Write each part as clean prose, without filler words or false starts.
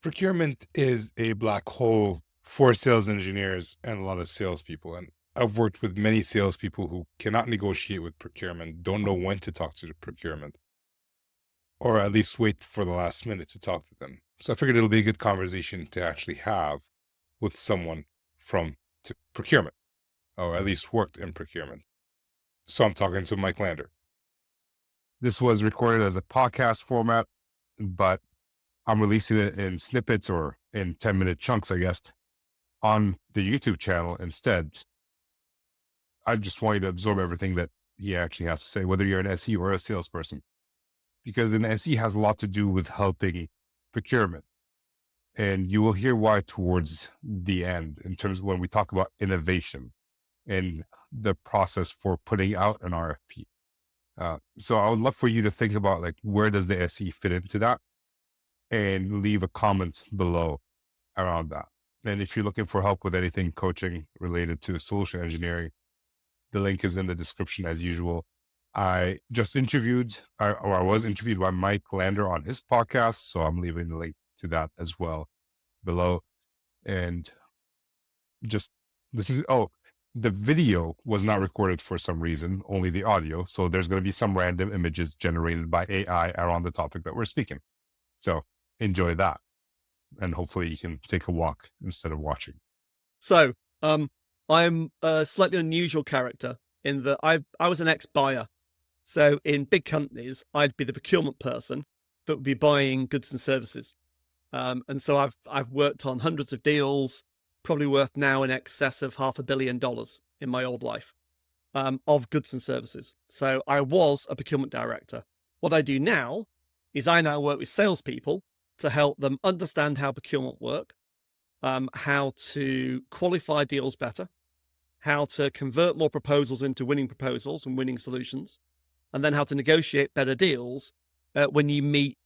Procurement is a black hole for sales engineers and a lot of salespeople. And I've worked with many salespeople who cannot negotiate with procurement, don't know when to talk to the procurement, or at least wait for the last minute to talk to them. So I figured it'll be a good conversation to actually have with someone from procurement, or at least worked in procurement. So I'm talking to Mike Lander. This was recorded as a podcast format, but I'm releasing it in snippets or in 10-minute chunks, I guess, on the YouTube channel instead. I just want you to absorb everything that he actually has to say, whether you're an SE or a salesperson, because an SE has a lot to do with helping procurement. And you will hear why towards the end in terms of when we talk about innovation and the process for putting out an RFP. So I would love for you to think about, like, where does the SE fit into that, and leave a comment below around that. And if you're looking for help with anything coaching related to solution engineering, the link is in the description as usual. I just interviewed, I was interviewed by Mike Lander on his podcast, so I'm leaving the link to that as well below. And just listen. Oh, the video was not recorded for some reason, only the audio. So there's going to be some random images generated by AI around the topic that we're speaking. So enjoy that. And hopefully you can take a walk instead of watching. So, I'm a slightly unusual character in that I was an ex-buyer. So in big companies, I'd be the procurement person that would be buying goods and services. And so I've worked on hundreds of deals, probably worth now in excess of $500 million in my old life, of goods and services. So I was a procurement director. What I do now is I now work with salespeople to help them understand how procurement work, how to qualify deals better, how to convert more proposals into winning proposals and winning solutions, and then how to negotiate better deals when you meet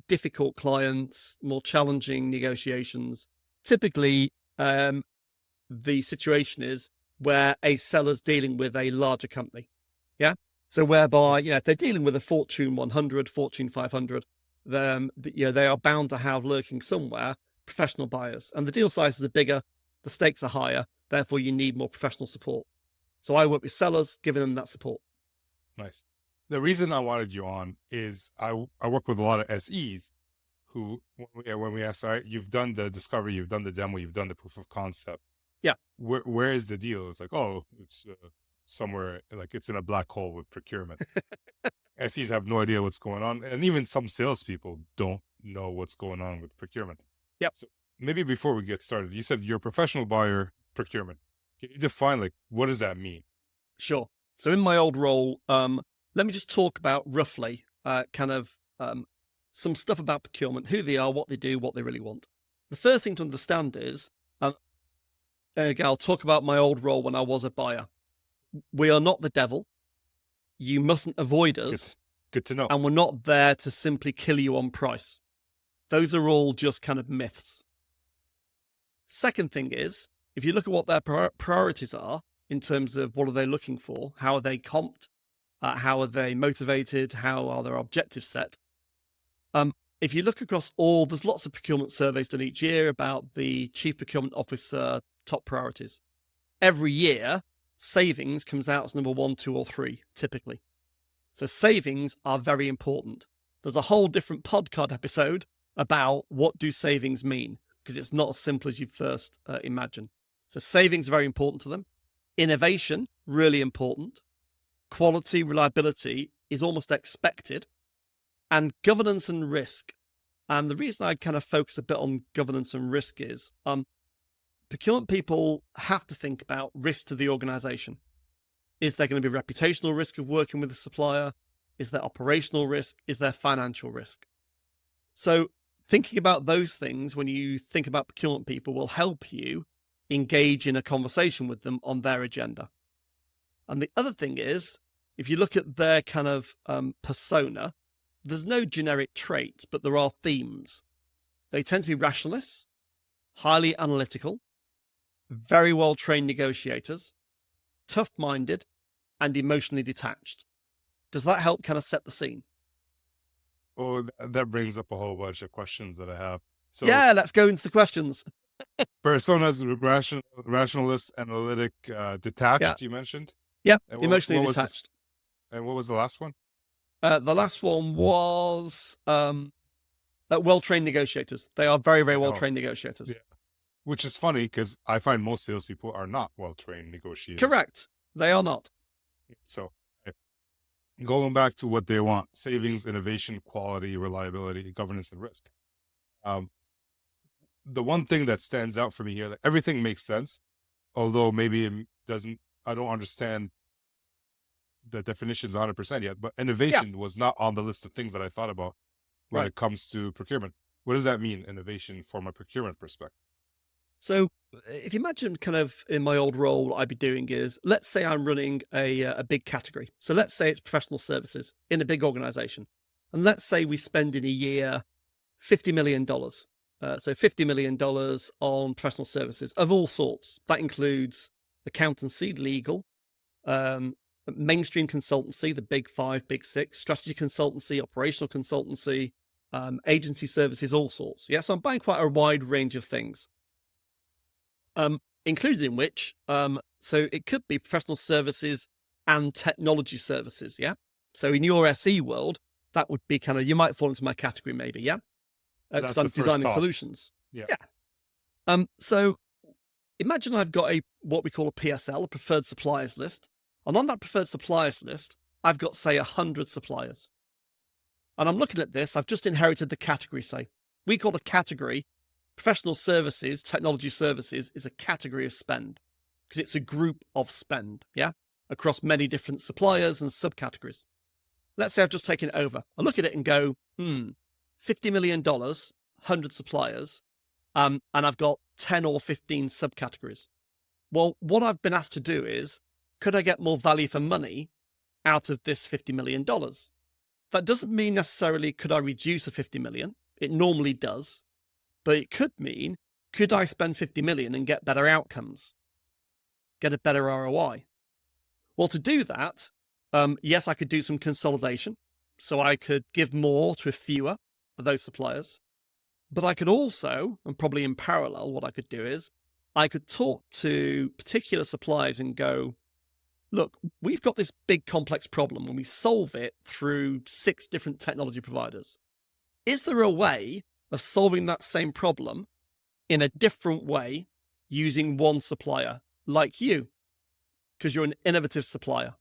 difficult clients, more challenging negotiations. Typically, the situation is where a seller's dealing with a larger company. Yeah. So whereby, if they're dealing with a Fortune 100, Fortune 500, then, they are bound to have lurking somewhere professional buyers, and the deal sizes are bigger, the stakes are higher, therefore you need more professional support. So I work with sellers, giving them that support. Nice. The reason I wanted you on is I work with a lot of SEs who, when we ask, all right, you've done the discovery, you've done the demo, you've done the proof of concept. Yeah. Where is the deal? It's like, oh, it's somewhere, like it's in a black hole with procurement. SEs have no idea what's going on. And even some salespeople don't know what's going on with procurement. Yep. So maybe before we get started, you said you're a professional buyer procurement. Can you define, like, what does that mean? Sure. So in my old role, let me just talk about roughly some stuff about procurement, who they are, what they do, what they really want. The first thing to understand is, I'll talk about my old role when I was a buyer. We are not the devil. You mustn't avoid us. Good to know. And we're not there to simply kill you on price. Those are all just kind of myths. Second thing is, if you look at what their priorities are in terms of what are they looking for, how are they comped, how are they motivated, how are their objectives set. If you look across there's lots of procurement surveys done each year about the chief procurement officer top priorities. Every year, savings comes out as number 1, 2, or 3, typically. So savings are very important. There's a whole different podcast episode about what do savings mean, because it's not as simple as you first imagine. So savings are very important to them. Innovation, really important. Quality, reliability is almost expected. And governance and risk. And the reason I kind of focus a bit on governance and risk is procurement people have to think about risk to the organization. Is there going to be reputational risk of working with a supplier? Is there operational risk? Is there financial risk? So thinking about those things when you think about procurement people will help you engage in a conversation with them on their agenda. And the other thing is, if you look at their kind of persona, there's no generic traits, but there are themes. They tend to be rationalists, highly analytical, very well-trained negotiators, tough-minded, and emotionally detached. Does that help kind of set the scene? Oh, that brings up a whole bunch of questions that I have. So Yeah, let's go into the questions. personas, rationalist, analytic, Yeah, detached. You mentioned, yeah, and emotionally what was detached. what was the last one? The last one was well-trained negotiators. They are very, very Oh, well-trained negotiators. yeah. Which is funny because I find most salespeople are not well trained negotiators. Correct. They are not. So going back to what they want: savings, innovation, quality, reliability, governance, and risk. Um, the one thing that stands out for me here, that everything makes sense, although maybe it doesn't. I don't understand the definitions 100% yet, but Yeah, innovation was not on the list of things that I thought about when right. it comes to procurement. What does that mean, innovation, from a procurement perspective? So if you imagine kind of in my old role, what I'd be doing is, let's say I'm running a big category. So let's say it's professional services in a big organization. And let's say we spend in a year $50 million. So $50 million on professional services of all sorts. That includes accountancy, legal, um, mainstream consultancy, the big five, big six, strategy consultancy, operational consultancy, agency services, all sorts. Yeah, so I'm buying quite a wide range of things, included in which, so it could be professional services and technology services. Yeah, so in your SE world, that would be kind of, you might fall into my category maybe. Yeah, because That's the I'm first designing thought. solutions. Yeah, Yeah. So imagine I've got what we call a PSL, a preferred suppliers list. And on that preferred suppliers list, I've got, say, 100 suppliers. And I'm looking at this, I've just inherited the category, say. We call the category professional services, technology services is a category of spend because it's a group of spend, yeah, across many different suppliers and subcategories. Let's say I've just taken it over. I look at it and go, $50 million, 100 suppliers, and I've got 10 or 15 subcategories. Well, what I've been asked to do is, could I get more value for money out of this $50 million? That doesn't mean necessarily could I reduce a 50 million. It normally does, but it could mean, could I spend 50 million and get better outcomes, get a better ROI? Well, to do that, yes, I could do some consolidation. So I could give more to fewer of those suppliers. But I could also, and probably in parallel, what I could do is I could talk to particular suppliers and go, look, we've got this big complex problem and we solve it through 6 different technology providers. Is there a way of solving that same problem in a different way using one supplier like you? Because you're an innovative supplier.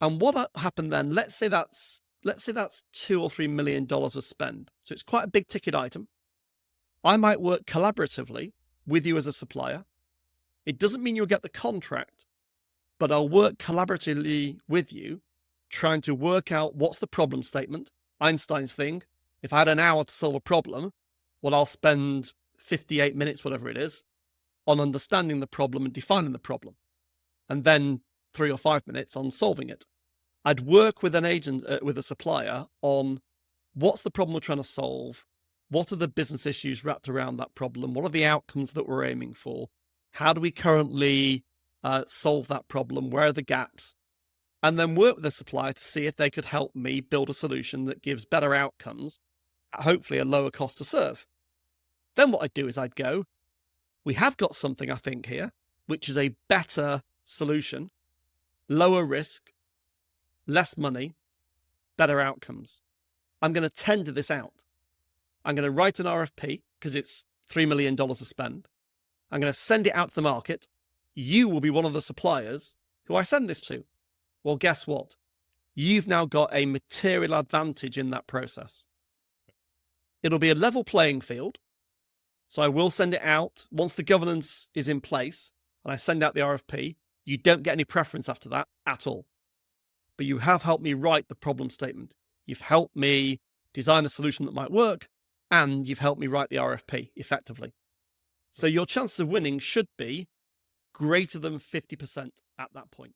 And what happened then, let's say that's $2 or $3 million of spend. So it's quite a big ticket item. I might work collaboratively with you as a supplier. It doesn't mean you'll get the contract, but I'll work collaboratively with you, trying to work out what's the problem statement, Einstein's thing. If I had an hour to solve a problem, well, I'll spend 58 minutes, whatever it is, on understanding the problem and defining the problem, and then 3 or 5 minutes on solving it. I'd work with an agent, with a supplier, on what's the problem we're trying to solve, what are the business issues wrapped around that problem, what are the outcomes that we're aiming for, how do we currently solve that problem, where are the gaps, and then work with the supplier to see if they could help me build a solution that gives better outcomes at hopefully a lower cost to serve. Then what I'd do is I'd go, we have got something, I think, here, which is a better solution, lower risk, less money, better outcomes. I'm going to tender this out. I'm going to write an RFP because it's $3 million to spend. I'm going to send it out to the market. You will be one of the suppliers who I send this to. Well, guess what? You've now got a material advantage in that process. It'll be a level playing field. So I will send it out once the governance is in place and I send out the RFP. You don't get any preference after that at all. But you have helped me write the problem statement. You've helped me design a solution that might work, and you've helped me write the RFP effectively. So your chances of winning should be greater than 50% at that point.